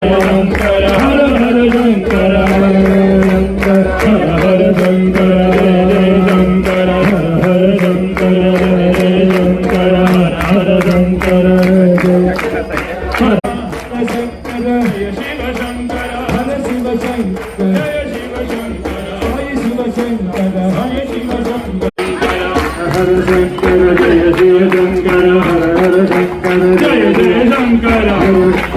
शंकर हर हर शंकर हर हर शंकर जय शंकर हर हर शंकर जय शंकर हर हर शंकर जय शंकर जय शिव शंकर हर शिव शंकर जय शिव शंकर हर शिव शंकर हर शिव शंकर हर शंकर जय शिव शंकर हर हर शंकर जय जय शंकर